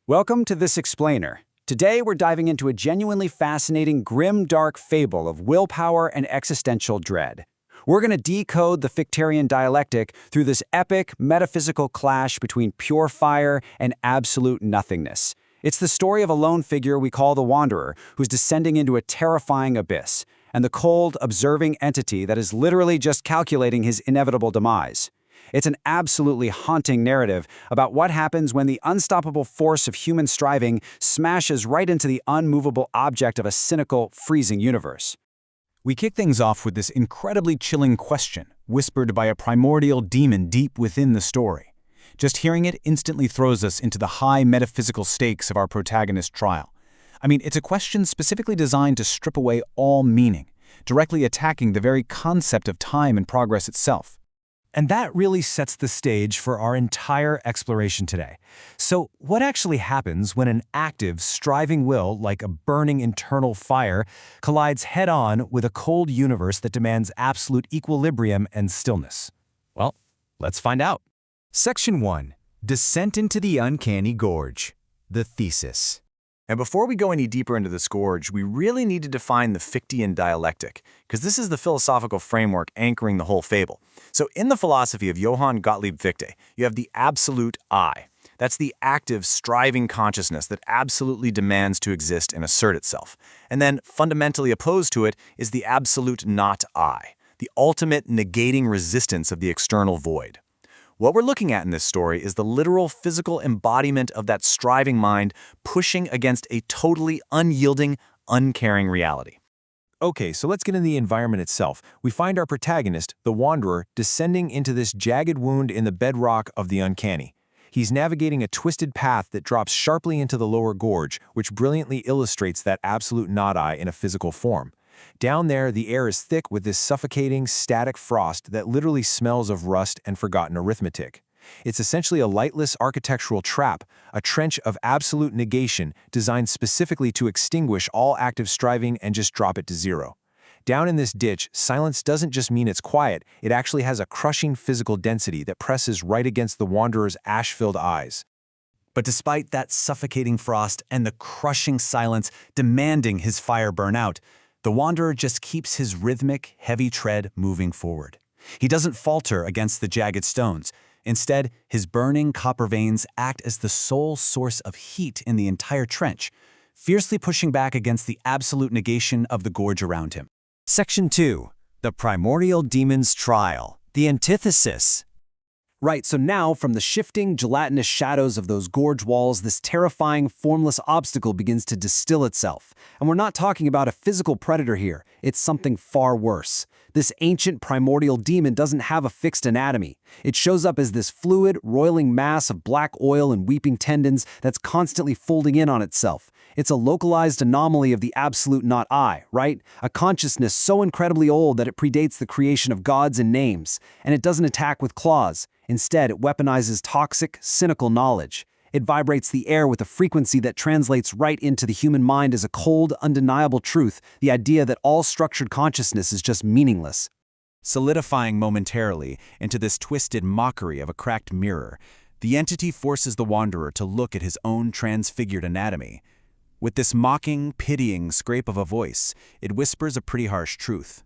Welcome to This Explainer. Today we're diving into a genuinely fascinating, grim, dark fable of willpower and existential dread. We're going to decode the Fictarian dialectic through this epic, metaphysical clash between pure fire and absolute nothingness. It's the story of a lone figure we call the Wanderer, who's descending into a terrifying abyss, and the cold, observing entity that is literally just calculating his inevitable demise. It's an absolutely haunting narrative about what happens when the unstoppable force of human striving smashes right into the unmovable object of a cynical, freezing universe. We kick things off with this incredibly chilling question, whispered by a primordial demon deep within the story. Just hearing it instantly throws us into the high metaphysical stakes of our protagonist's trial. It's a question specifically designed to strip away all meaning, directly attacking the very concept of time and progress itself. And that really sets the stage for our entire exploration today. So, what actually happens when an active, striving will, like a burning internal fire, collides head-on with a cold universe that demands absolute equilibrium and stillness? Well, let's find out. Section 1. Descent into the Uncanny Gorge. The thesis. And before we go any deeper into this gorge, we really need to define the Fichtean dialectic, because this is the philosophical framework anchoring the whole fable. So in the philosophy of Johann Gottlieb Fichte, you have the absolute I. That's the active, striving consciousness that absolutely demands to exist and assert itself. And then, fundamentally opposed to it, is the absolute not I, the ultimate negating resistance of the external void. What we're looking at in this story is the literal physical embodiment of that striving mind pushing against a totally unyielding, uncaring reality. Okay, so let's get into the environment itself. We find our protagonist, the Wanderer, descending into this jagged wound in the bedrock of the uncanny. He's navigating a twisted path that drops sharply into the lower gorge, which brilliantly illustrates that absolute not-I in a physical form. Down there, the air is thick with this suffocating, static frost that literally smells of rust and forgotten arithmetic. It's essentially a lightless architectural trap, a trench of absolute negation designed specifically to extinguish all active striving and just drop it to zero. Down in this ditch, silence doesn't just mean it's quiet, it actually has a crushing physical density that presses right against the Wanderer's ash-filled eyes. But despite that suffocating frost and the crushing silence demanding his fire burn out, the Wanderer just keeps his rhythmic, heavy tread moving forward. He doesn't falter against the jagged stones. Instead, his burning copper veins act as the sole source of heat in the entire trench, fiercely pushing back against the absolute negation of the gorge around him. Section 2. The Primordial Demon's Trial. The Antithesis. Right, so now from the shifting, gelatinous shadows of those gorge walls, this terrifying, formless obstacle begins to distill itself. And we're not talking about a physical predator here, it's something far worse. This ancient primordial demon doesn't have a fixed anatomy. It shows up as this fluid, roiling mass of black oil and weeping tendons that's constantly folding in on itself. It's a localized anomaly of the absolute not I, right? A consciousness so incredibly old that it predates the creation of gods and names. And it doesn't attack with claws. Instead, it weaponizes toxic, cynical knowledge. It vibrates the air with a frequency that translates right into the human mind as a cold, undeniable truth, the idea that all structured consciousness is just meaningless. Solidifying momentarily into this twisted mockery of a cracked mirror, the entity forces the Wanderer to look at his own transfigured anatomy. With this mocking, pitying scrape of a voice, it whispers a pretty harsh truth.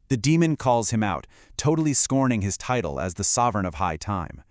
The demon calls him out, totally scorning his title as the sovereign of high time.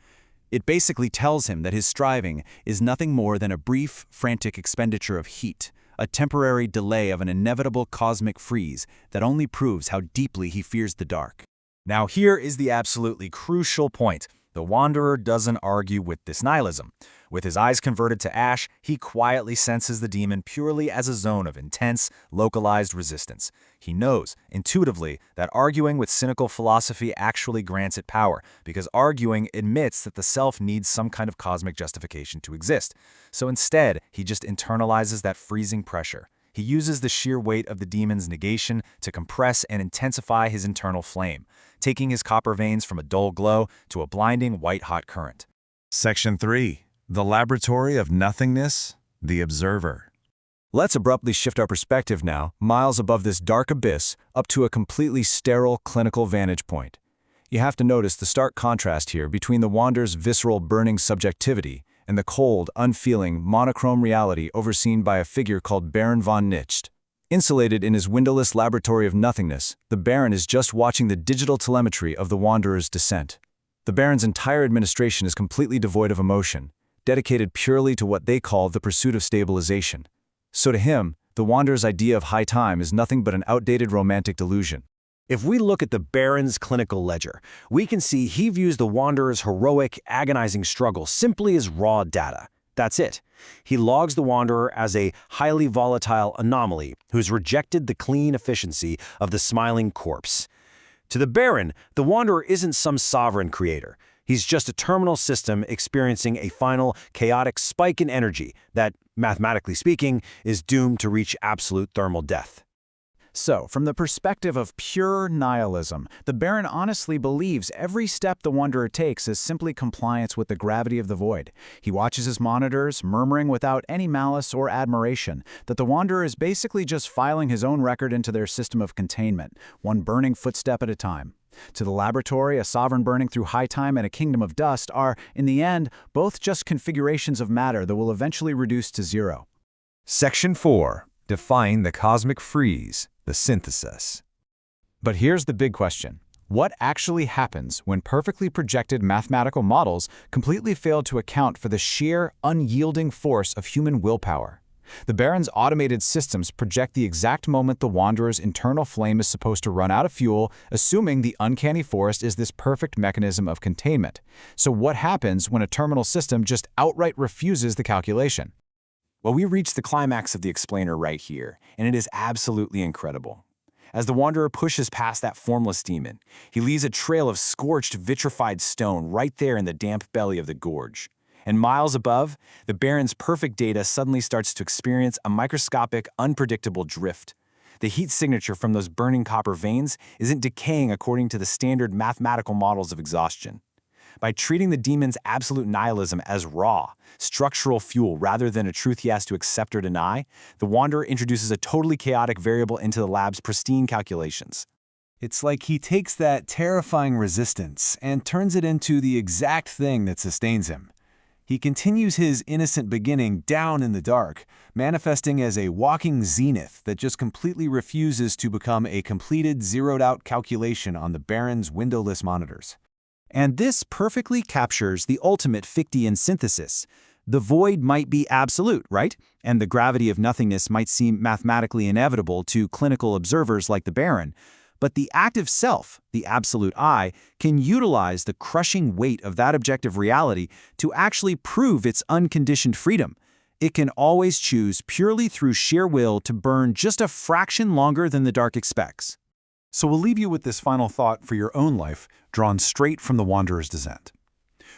It basically tells him that his striving is nothing more than a brief, frantic expenditure of heat, a temporary delay of an inevitable cosmic freeze that only proves how deeply he fears the dark. Now here is the absolutely crucial point. The Wanderer doesn't argue with this nihilism. With his eyes converted to ash, he quietly senses the demon purely as a zone of intense, localized resistance. He knows, intuitively, that arguing with cynical philosophy actually grants it power, because arguing admits that the self needs some kind of cosmic justification to exist. So instead, he just internalizes that freezing pressure. He uses the sheer weight of the demon's negation to compress and intensify his internal flame, taking his copper veins from a dull glow to a blinding white-hot current. Section 3. The Laboratory of Nothingness, the Observer. Let's abruptly shift our perspective now, miles above this dark abyss, up to a completely sterile clinical vantage point. You have to notice the stark contrast here between the Wanderer's visceral burning subjectivity and the cold, unfeeling, monochrome reality overseen by a figure called Baron von Nicht. Insulated in his windowless laboratory of nothingness, the Baron is just watching the digital telemetry of the Wanderer's descent. The Baron's entire administration is completely devoid of emotion, dedicated purely to what they call the pursuit of stabilization. So to him, the Wanderer's idea of high time is nothing but an outdated romantic delusion. If we look at the Baron's clinical ledger, we can see he views the Wanderer's heroic, agonizing struggle simply as raw data. That's it. He logs the Wanderer as a highly volatile anomaly who's rejected the clean efficiency of the smiling corpse. To the Baron, the Wanderer isn't some sovereign creator. He's just a terminal system experiencing a final, chaotic spike in energy that, mathematically speaking, is doomed to reach absolute thermal death. So, from the perspective of pure nihilism, the Baron honestly believes every step the Wanderer takes is simply compliance with the gravity of the void. He watches his monitors, murmuring without any malice or admiration that the Wanderer is basically just filing his own record into their system of containment, one burning footstep at a time. To the laboratory, a sovereign burning through high time and a kingdom of dust are, in the end, both just configurations of matter that will eventually reduce to zero. Section 4. Defying the cosmic freeze, the synthesis. But here's the big question. What actually happens when perfectly projected mathematical models completely fail to account for the sheer, unyielding force of human willpower? The Baron's automated systems project the exact moment the Wanderer's internal flame is supposed to run out of fuel, assuming the uncanny forest is this perfect mechanism of containment. So what happens when a terminal system just outright refuses the calculation? Well, we reach the climax of the explainer right here, and it is absolutely incredible. As the Wanderer pushes past that formless demon, he leaves a trail of scorched, vitrified stone right there in the damp belly of the gorge. And miles above, the Baron's perfect data suddenly starts to experience a microscopic, unpredictable drift. The heat signature from those burning copper veins isn't decaying according to the standard mathematical models of exhaustion. By treating the demon's absolute nihilism as raw, structural fuel rather than a truth he has to accept or deny, the Wanderer introduces a totally chaotic variable into the lab's pristine calculations. It's like he takes that terrifying resistance and turns it into the exact thing that sustains him. He continues his innocent beginning down in the dark, manifesting as a walking zenith that just completely refuses to become a completed, zeroed-out calculation on the Baron's windowless monitors. And this perfectly captures the ultimate Fichtean synthesis. The void might be absolute, right? And the gravity of nothingness might seem mathematically inevitable to clinical observers like the Baron. But the active self, the absolute I, can utilize the crushing weight of that objective reality to actually prove its unconditioned freedom. It can always choose purely through sheer will to burn just a fraction longer than the dark expects. So we'll leave you with this final thought for your own life, drawn straight from the Wanderer's descent.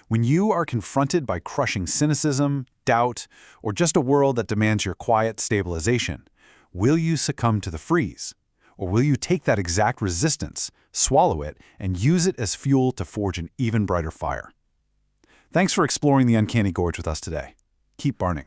When you are confronted by crushing cynicism, doubt, or just a world that demands your quiet stabilization, will you succumb to the freeze? Or will you take that exact resistance, swallow it, and use it as fuel to forge an even brighter fire? Thanks for exploring the Uncanny Gorge with us today. Keep burning.